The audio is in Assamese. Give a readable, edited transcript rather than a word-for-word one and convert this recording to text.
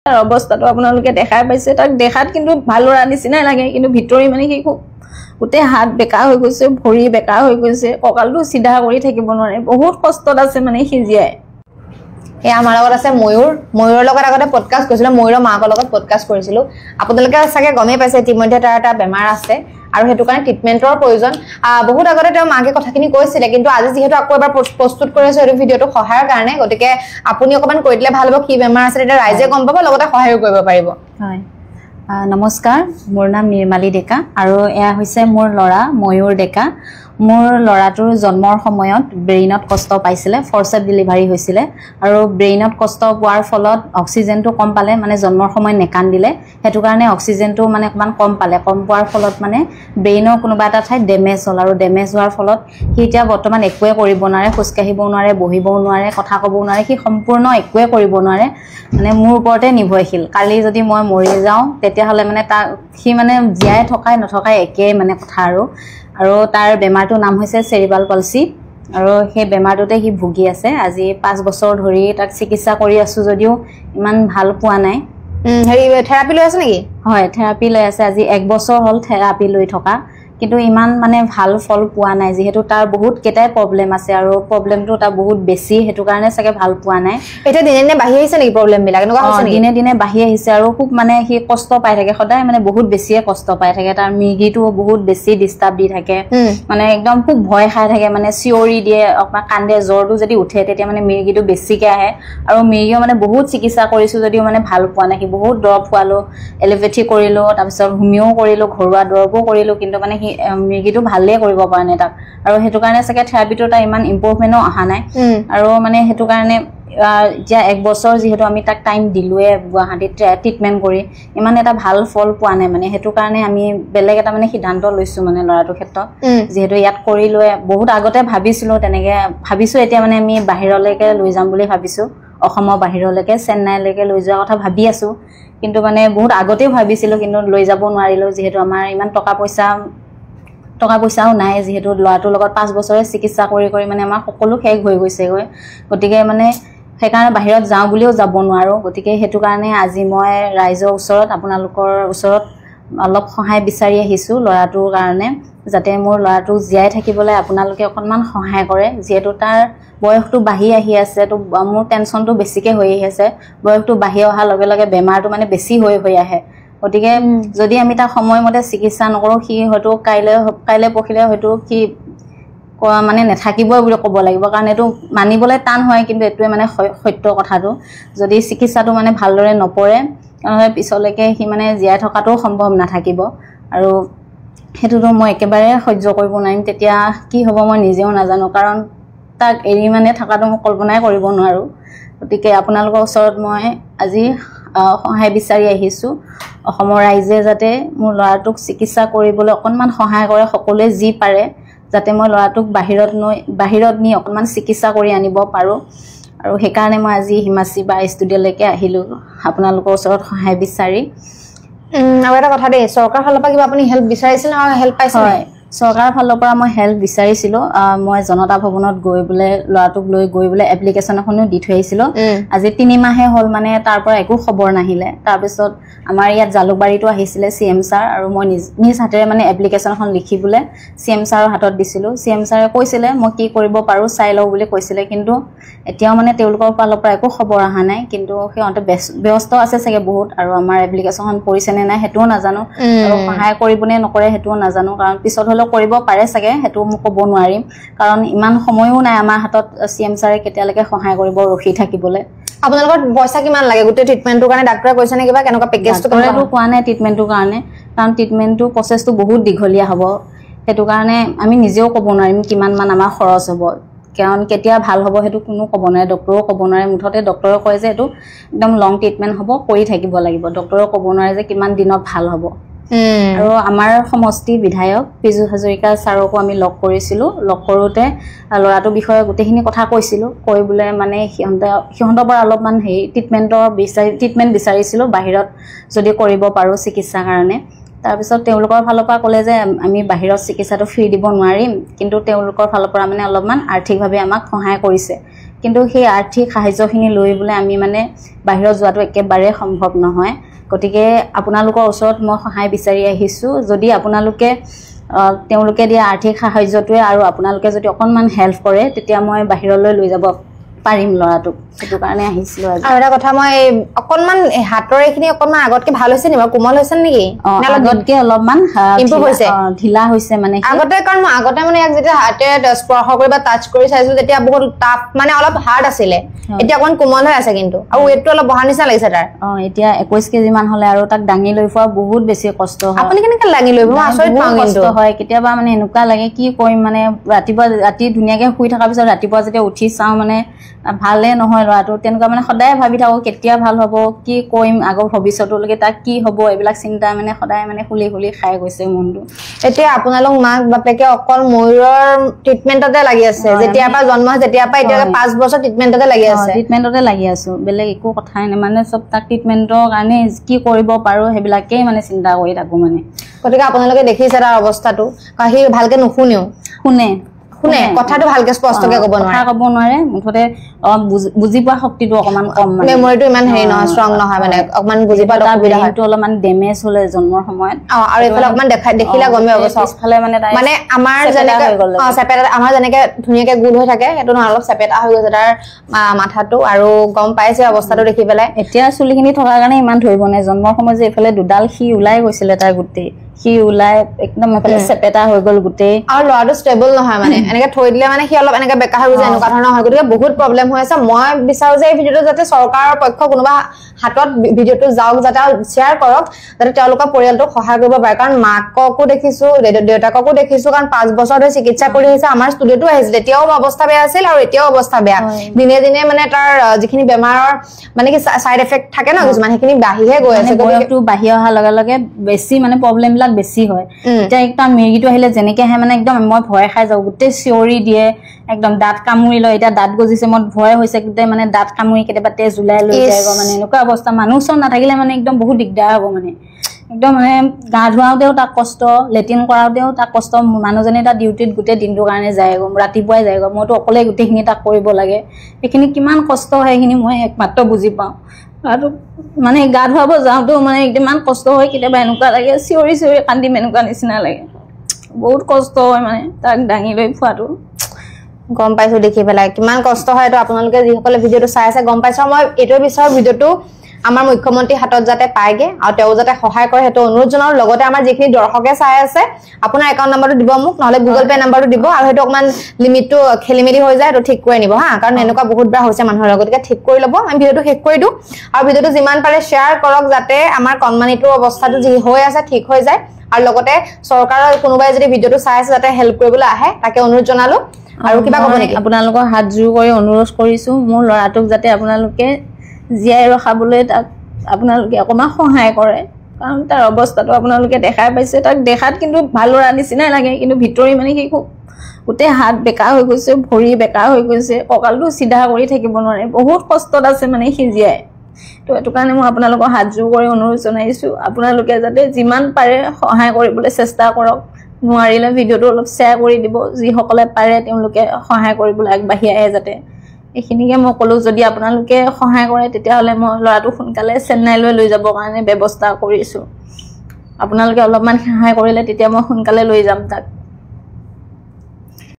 অৱস্থাটো আপোনালোকে দেখাই পাইছে তাক দেখাত কিন্তু ভাল ল'ৰা নিচিনাই লাগে কিন্তু ভিতৰি মানে কি খুব গোটেই হাত বেকা হৈ গৈছে ভৰি বেকা হৈ গৈছে কঁকালটো সিধা কৰি থাকিব নোৱাৰে বহুত কষ্টত আছে মানে সিজিয়াই এই আমাৰ লগত আছে ময়ূৰৰ লগত আগতে পডকাষ্ট কৰিছিলো ময়ূৰৰ মাকৰ লগত পডকাষ্ট কৰিছিলো আপোনালোকে চাগে গমেই পাইছে ইতিমধ্যে তাৰ এটা বেমাৰ আছে আৰু হেতু কাৰণে ট্ৰিটমেন্টৰ প্ৰয়োজন বহুত আগতে তেওঁ মাকে কথাখিনি কৈছিলে কিন্তু আজি যেহেতু আকৌ এবাৰ প্ৰস্তুত কৰিছে এই ভিডিওটো সহায়ৰ কাৰণে গতিকে আপুনি অকমান কৈ দিলে ভাল হ'ব কি বেমাৰ আছে এটা ৰাইজে গম পাব লগতে সহায় কৰিব পাৰিব হয় নমস্কাৰ মোৰ নাম নিৰ্মালী ডেকা আৰু এয়া হৈছে মোৰ ল'ৰা ময়ূৰ ডেকা মোৰ ল'ৰাটোৰ জন্মৰ সময়ত ব্ৰেইনত কষ্ট পাইছিলে ফৰচেপ ডেলিভাৰী হৈছিলে আৰু ব্ৰেইনত কষ্ট পোৱাৰ ফলত অক্সিজেনটো কম পালে মানে জন্মৰ সময়ত নেকান্দিলে হেতু কাৰণে অক্সিজেনটো মানে অকমান কম পালে কম পোৱাৰ ফলত মানে ব্ৰেইনৰ কোনোবা এটা ঠাইত ডেমেজ হ'ল আৰু ডেমেজ হোৱাৰ ফলত সি এতিয়া বৰ্তমান একোৱে কৰিব নোৱাৰে খোজকাঢ়িব নোৱাৰে বহিবও নোৱাৰে কথা ক'ব নোৱাৰে সি সম্পূৰ্ণ একোৱে কৰিব নোৱাৰে মানে মোৰ ওপৰতে নিৰ্ভৰশীল কালি যদি মই মৰি যাওঁ তেতিয়াহ'লে মানে তাক সি মানে জীয়াই থকাই নথকাই একেই মানে কথা আৰু তাৰ বেমাৰটোৰ নাম হৈছে চেৰিব্ৰেল পলসি আৰু সেই বেমাৰটোতে সি ভুগি আছে আজি 5 বছৰ ধৰি তাক চিকিৎসা কৰি আছো যদিও ইমান ভাল পোৱা নাই হেৰি থেৰাপি লৈ আছে নেকি হয় থেৰাপি লৈ আছে আজি 1 বছৰ হ'ল থেৰাপি লৈ থকা কিন্তু ইমান মানে ভাল ফল পোৱা নাই যেহেতু তাৰ বহুত কেটাই প্ৰবলেম আছে আৰু প্ৰবলেমটো তাৰ বহুত বেছি হেতু কাৰণে চাগে ভাল পোৱা নাই এটা দিনে দিনে বাঢ়ি আহিছে নেকি প্ৰবলেম বিলাক এনেকুৱা হৈছে নেকি দিনে দিনে বাঢ়ি আহিছে আৰু খুব মানে সি কষ্ট পাই থাকে সদায় মানে বহুত বেছিয়ে কষ্ট পাই থাকে তাৰ মিৰ্গিটো বহুত বেছি ডিস্টাৰ্ব দি থাকে মানে একদম খুব ভয় খাই থাকে মানে চিঞৰি দিয়ে অকমান কান্দে জ্বৰটো যদি উঠে তেতিয়া মানে মিৰ্গিটো বেছিকে আহে আৰু মিৰ্গিও মানে বহুত চিকিৎসা কৰিছো যদিও মানে ভাল পোৱা নাই বহুত দৰৱ খোৱালো এলোপেথি কৰিলো তাৰ পিছত হোমিও কৰিলো ঘৰুৱা দৰৱও কৰিলো কিন্তু মানে মিৰ্গিটো ভালে কৰিব পৰা নাই তাক আৰু হেতু কাৰণে চাগে থেৰাপিটো তা ইমান ইমপ্ৰুভমেন্টও আহা নাই আৰু মানে হেতু কাৰণে যা 1 বছৰ যেহেতু আমি তাক টাইম দিলুৱে গুৱাহাটীত ট্ৰিটমেন্ট কৰি ইমান এটা ভাল ফল পোৱা নাই মানে হেতু কাৰণে আমি বেলেগ এটা মানে সিদ্ধান্ত লৈছো মানে লৰাটোৰ ক্ষেত্ৰত যেহেতু ইয়াত কৰি লৈ বহুত আগতে ভাবিছিলো তেনেকে ভাবিছো এতিয়া মানে আমি বাহিৰলৈকে লৈ যাম বুলি ভাবিছো অসমৰ বাহিৰলৈকে চেন্নাইলৈকে লৈ যোৱা কথা ভাবি আছো কিন্তু মানে বহুত আগতেও ভাবিছিলো কিন্তু লৈ যাব নোৱাৰিলো যেহেতু আমাৰ ইমান টকা পইচাও নাই যেহেতু ল'ৰাটোৰ লগত 5 বছৰে চিকিৎসা কৰি মানে আমাৰ সকলো শেষ হৈ গৈছে গতিকে মানে সেইকাৰণে বাহিৰত যাওঁ বুলিও যাব নোৱাৰো গতিকে হেতু কাৰণে আজি মই ৰাইজৰ ওচৰত আপোনালোকৰ ওচৰত অলপ সহায় বিচাৰি আহিছো ল'ৰাটোৰ কাৰণে যাতে মোৰ ল'ৰাটো জীয়াই থাকিবলৈ আপোনালোকে অকনমান সহায় কৰে যেহেতু তাৰ বয়সটো বাঢ়ি আহি আছে তো মোৰ টেনচনটো বেছিকে হৈ আছে বয়সটো বাঢ়ি অহাৰ লগে লগে বেমাৰটো মানে বেছি হৈ আহে গতিকে যদি আমি তাৰ সময়মতে চিকিৎসা নকৰো কি হয়তো কাইলে পখিলে হয়তো কি মানে নেথাকিবই বুলি ক'ব লাগিব কাৰণ এটো মানিবলৈ টান হয় কিন্তু এটোৱে মানে সত্য কথাটো যদি চিকিৎসাটো মানে ভালদৰে নপৰে পিছলৈকে সি মানে জীয়াই থকাটো সম্ভৱ নাথাকিব আৰু হেতুটো মই একেবাৰে সহ্য কৰিব নোৱাৰিম তেতিয়া কি হ'ব মই নিজেও নাজানো কাৰণ তাক এৰি মানে থকাটো মই কল্পনাই কৰিব নোৱাৰো গতিকে আপোনালোকৰ ওচৰত মই আজি সহায় বিচাৰি আহিছো অসমৰ ৰাইজে যাতে মোৰ ল'ৰাটোক চিকিৎসা কৰিবলৈ অকনমান সহায় কৰে সকলোৱে যি পাৰে যাতে মই ল'ৰাটোক বাহিৰত নি অকনমান চিকিৎসা কৰি আনিব পাৰো আৰু সেই কাৰণে মই আজি হিমাশ্ৰী বা ষ্টুডিঅলৈকে আহিলো আপোনালোকৰ ওচৰত সহায় বিচাৰি আৰু এটা কথা দেই চৰকাৰ ফালৰ পৰা কিবা আপুনি হেল্প বিচাৰিছিল আৰু হেল্প পাইছে হয় চৰকাৰৰ ফালৰ পৰা মই হেল্প বিচাৰিছিলো মই জনতা ভৱনত গৈ বলে ল'ৰাটোক লৈ গৈ বলে এপ্লিকেশন এখনো দি থৈ আহিছিলো আজি 3 মাহে হ'ল মানে তাৰ পৰা একো খবৰ নাহিলে তাৰ পিছত আমাৰ ইয়াত জালুকবাৰীটো আহিছিলে সিএম ছাৰ আৰু মই নিজ হাতেৰে মানে এপ্লিকেশন এখন লিখি বলে সিএম ছাৰৰ হাতত দিছিলো সিএম ছাৰে কৈছিলে মই কি কৰিব পাৰো চাই লও বুলি কৈছিলে কিন্তু এতিয়াও মানে তেওঁলোকৰ ফালৰ পৰা একো খবৰ আহা নাই কিন্তু হেতে ব্যস্ত আছে চাগে বহুত আৰু আমাৰ এপ্লিকেশনখন পৰিছেনে নাই হেতুও নাজানো আৰু সহায় কৰিবনে নকৰে হেতুও নাজানো কাৰণ পিছত হলো কৰিব পাৰে চাগে হেতু মই ক'ব নোৱাৰিম কাৰণ ইমান সময়ও নাই আমাৰ হাতত সিএম ছাৰে কেতিয়ালৈকে সহায় কৰিব ৰখি থাকিবলৈ আপোনালোকৰ পইচা কিমান লাগে গুটে ট্ৰিটমেন্টৰ কাৰণে ডাক্তৰে কৈছে নে কিবা কেনেকুৱা পেকেজটো কেনেকুৱা কোৱা নাই ট্ৰিটমেন্টৰ কাৰণে কাৰণ ট্ৰিটমেন্টটো প্ৰসেসটো বহুত দীঘলীয়া হ'ব হেতু কাৰণে আমি নিজেও ক'ব নোৱাৰিম কিমান মান আমাৰ খৰচ হ'ব কাৰণ কেতিয়া ভাল হ'ব হেতু কোনো ক'ব নোৱাৰে ডক্টৰো ক'ব নোৱাৰে মুঠতে ডক্টৰে কয় যে এটো একদম লং ট্ৰিটমেন্ট হ'ব কৰি থাকিব লাগিব ডক্টৰে ক'ব নোৱাৰে যে কিমান দিনত ভাল হ'ব আৰু আমাৰ সমষ্টি বিধায়ক পিজু হাজৰিকা ছাৰকো আমি লগ কৰিছিলো লগ কৰোতে লৰাটো বিষয়ে গুটেখিনি কথা কৈছিলো কৈ বুলে মানে হিহঁতৰ পৰা অলপমান হেই ট্ৰিটমেন্ট বিচাৰিছিলো বাহিৰত যদি কৰিব পাৰো চিকিৎসাৰ কাৰণে তাৰ পিছত তেওঁলোকৰ ফালৰ পৰা ক'লে যে আমি বাহিৰত চিকিৎসাটো ফ্ৰী দিব নোৱাৰিম কিন্তু তেওঁলোকৰ ফালৰ পৰা মানে অলপমান আৰ্থিকভাৱে আমাক সহায় কৰিছে কিন্তু সেই আৰ্থিক সাহায্যখিনি লৈ বোলে আমি মানে বাহিৰত যোৱাটো একেবাৰে সম্ভৱ নহয় গতিকে আপোনালোকৰ ওচৰত মই সহায় বিচাৰি আহিছোঁ যদি আপোনালোকে তেওঁলোকে দিয়া আৰ্থিক সাহায্যটোৱে আৰু আপোনালোকে যদি অকণমান হেল্প কৰে তেতিয়া মই বাহিৰলৈ লৈ যাব পাৰিম ল'ৰাটোক সেইটো কাৰণে আহিছিলোঁ আৰু এটা কথা মই অকণমান হাতৰ এইখিনি অকণমান আগতকে ভাল হৈছে নি বাৰু কোমল হৈছে নেকি আগতকে অলপমান ইম্প্ৰুভ হৈছে ঢিলা হৈছে মানে আগতে কাৰণ মই আগতে মানে ইয়াক যেতিয়া হাতেৰে স্পৰ্শ কৰি বা টাচ কৰি চাইছোঁ তেতিয়া বহুত টাফ মানে অলপ হাৰ্ড আছিলে এতিয়া অকণমান কোমল হৈ আছে কিন্তু আৰু ৱেটটো অলপ বহা নিচিনা লাগিছে তাৰ এতিয়া 21 কেজি মান হ'লে আৰু তাক দাঙি লৈ ফুৰা বহুত বেছি কষ্ট হয় আপুনি কেনেকৈ দাঙি লৈ ফুৰিব আচৰিত পাওঁ কিন্তু কষ্ট হয় কেতিয়াবা মানে এনেকুৱা লাগে কি কৰিম মানে ৰাতি ধুনীয়াকৈ শুই থকাৰ পিছত ৰাতিপুৱা যেতিয়া উঠি চাওঁ মানে ভালে নহয় ল'ৰাটো তেনেকুৱা মানে সদায় ভাবি থাকোঁ কেতিয়া ভাল হ'ব কি কৰিম আগৰ ভৱিষ্যতলৈকে তাক কি হ'ব এইবিলাক চিন্তা মানে সদায় মানে খুলি খুলি খাই গৈছে মনটো এতিয়া আপোনালোক মাক বাপেকে অকল ময়ূৰৰ ট্ৰিটমেণ্টতে লাগি আছে যেতিয়াৰ পৰা জন্ম হয় যেতিয়াৰ পৰা এতিয়া 5 বছৰ ট্ৰিটমেণ্টতে লাগি আছে ট্ৰিটমেণ্টতে লাগি আছোঁ বেলেগ একো কথাই নাই মানে চব তাক ট্ৰিটমেণ্টৰ কাৰণে কি কৰিব পাৰোঁ সেইবিলাকেই মানে চিন্তা কৰি থাকোঁ মানে গতিকে আপোনালোকে দেখিছে তাৰ অৱস্থাটো সি ভালকৈ নুশুনেও শুনে কথাটো ভালকৈ স্পষ্টকৈ ক'ব নোৱাৰে মুঠতে বুজি পোৱা শক্তিটো অকণমান কম মেমৰিটো ইমান হেৰি নহয় ষ্ট্ৰং নহয় মানে অকণমান বুজি পোৱাটো অসুবিধা হয় অলপমান ডেমেজ হ'লে জন্মৰ সময়ত আৰু এইফালে অকণমান দেখিলে গমেই হ'ব পিছফালে মানে আমাৰ যেনেকৈ চেপেটা আমাৰ যেনেকৈ ধুনীয়াকৈ গোল হৈ থাকে সেইটো নহয় অলপ চেপেটা হৈ গৈছে তাৰ মাথাটো আৰু গম পাইছে অৱস্থাটো দেখি পেলাই এতিয়া চুলিখিনি থকাৰ কাৰণে ইমান ধৰিব নাই জন্মৰ সময়ত যে এইফালে দুডাল সি ওলাই গৈছিলে তাৰ গোটেই সি ওলাই একদম এফালে চেপেটা হৈ গ'ল গোটেই আৰু ল'ৰাটো ষ্টেবল নহয় মানে এনেকৈ থৈ দিলে মানে সি অলপ এনেকৈ বেকা হৈ গৈছে এনেকুৱা ধৰণৰ হয় গতিকে বহুত প্ৰব্লেম হৈ আছে মই বিচাৰোঁ যে এই ভিডিঅ'টো যাতে চৰকাৰৰ পক্ষ কোনোবা হাতত ভিডিঅ'টো যাওক যাতে শ্বেয়াৰ কৰক যাতে তেওঁলোকৰ পৰিয়ালটোক সহায় কৰিব পাৰে কাৰণ মাককো দেখিছোঁ দেউতাককো দেখিছোঁ কাৰণ 5 বছৰ ধৰি চিকিৎসা কৰি আহিছে আমাৰ ষ্টুডিঅ'টো আহিছিল তেতিয়াও অৱস্থা বেয়া আছিল আৰু এতিয়াও অৱস্থা বেয়া দিনে দিনে মানে তাৰ যিখিনি বেমাৰৰ মানে কি ছাইড এফেক্ট থাকে ন কিছুমান সেইখিনি বাঢ়িহে গৈ আছে বয়সটো বাঢ়ি অহাৰ লগে লগে বেছি মানে প্ৰব্লেমবিলাক বেছি হয় এতিয়া একদম মিৰ্গীটো আহিলে যেনেকৈ আহে মানে একদম মই ভয় খাই যাওঁ গোটেই চিঞৰি দিয়ে একদম দাঁত কামুৰি লয় এতিয়া দাঁত গজিছে মোৰ ভয় হৈছে গোটেই মানে দাঁত কামুৰি কেতিয়াবা তেজ ওলাই লৈ যায়গৈ মানে এনেকুৱা অৱস্থা মানুহ ওচৰত নাথাকিলে মানে একদম বহুত দিগদাৰ হ'ব মানে একদম মানে গা ধুৱাওঁতেও তাক কষ্ট লেট্ৰিন কৰাওঁতেও তাক কষ্ট মানুহজনে তাত ডিউটিত গোটেই দিনটোৰ কাৰণে যায়গৈ ৰাতিপুৱাই যায়গৈ মইতো অকলে গোটেইখিনি তাক কৰিব লাগে সেইখিনি কিমান কষ্ট হয় সেইখিনি মই একমাত্ৰ বুজি পাওঁ আৰু মানে গা ধুৱাব যাওঁতেও মানে ইমান কষ্ট হয় কেতিয়াবা এনেকুৱা লাগে চিঞৰি চিঞৰি কান্দিম এনেকুৱা নিচিনা লাগে বহুত কষ্ট হয় মানে তাক দাঙি লৈ ফুৰাটো গম পাইছোঁ দেখি পেলাই কিমান কষ্ট হয় এইটো আপোনালোকে যিসকলে ভিডিঅ'টো চাই আছে গম পাইছোঁ মই এইটোৱে বিচাৰোঁ ভিডিঅ'টো আমাৰ মুখ্যমন্ত্ৰী হাতত যাতে পায়গে আৰু তেওঁ যাতে সহায় কৰে সেইটো অনুৰোধ জনাওঁ লগতে আমাৰ যিখিনি দৰ্শকে চাই আছে আপোনাৰ একাউণ্ট নাম্বাৰটো দিব মোক নহ'লে গুগল পে' নাম্বাৰটো দিব আৰু সেইটো অকণমান লিমিটটো খেলি মেলি হৈ যায় সেইটো ঠিক কৰি নিব হা কাৰণ এনেকুৱা বহুত বাৰ হৈছে মানুহৰ লগত গতিকে ঠিক কৰি ল'ব আমি ভিডিঅ'টো শেষ কৰি দিওঁ আৰু ভিডিঅ'টো যিমান পাৰে শ্বেয়াৰ কৰক যাতে আমাৰ কণমানিটোৰ অৱস্থাটো যি হৈ আছে ঠিক হৈ যায় আৰু লগতে চৰকাৰৰ কোনোবাই যদি ভিডিঅ'টো চাই আছে যাতে হেল্প কৰিবলৈ আহে তাকে অনুৰোধ জনালোঁ আৰু কিবা ক'ব নেকি আপোনালোকৰ হাত জোৰ কৰি অনুৰোধ কৰিছোঁ মোৰ ল'ৰাটোক যাতে আপোনালোকে জীয়াই ৰখাবলৈ তাক আপোনালোকে অকণমান সহায় কৰে কাৰণ তাৰ অৱস্থাটো আপোনালোকে দেখাই পাইছে তাক দেখাত কিন্তু ভাল ল'ৰা নিচিনাই লাগে কিন্তু ভিতৰি মানে সি খুব গোটেই হাত বেকা হৈ গৈছে ভৰি বেকা হৈ গৈছে কঁকালটো চিধা কৰি থাকিব নোৱাৰে বহুত কষ্টত আছে মানে সি জীয়াই তো এইটো কাৰণে মই আপোনালোকৰ হাত জোৰ কৰি অনুৰোধ জনাইছোঁ আপোনালোকে যাতে যিমান পাৰে সহায় কৰিবলৈ চেষ্টা কৰক নোৱাৰিলে ভিডিঅ'টো অলপ শ্বেয়াৰ কৰি দিব যিসকলে পাৰে তেওঁলোকে সহায় কৰিবলৈ আগবাঢ়ি আহে যাতে এইখিনিকে মই ক'লোঁ যদি আপোনালোকে সহায় কৰে তেতিয়াহ'লে মই ল'ৰাটোক সোনকালে চেন্নাইলৈ লৈ যাবৰ কাৰণে ব্যৱস্থা কৰিছোঁ আপোনালোকে অলপমান সহায় কৰিলে তেতিয়া মই সোনকালে লৈ যাম তাক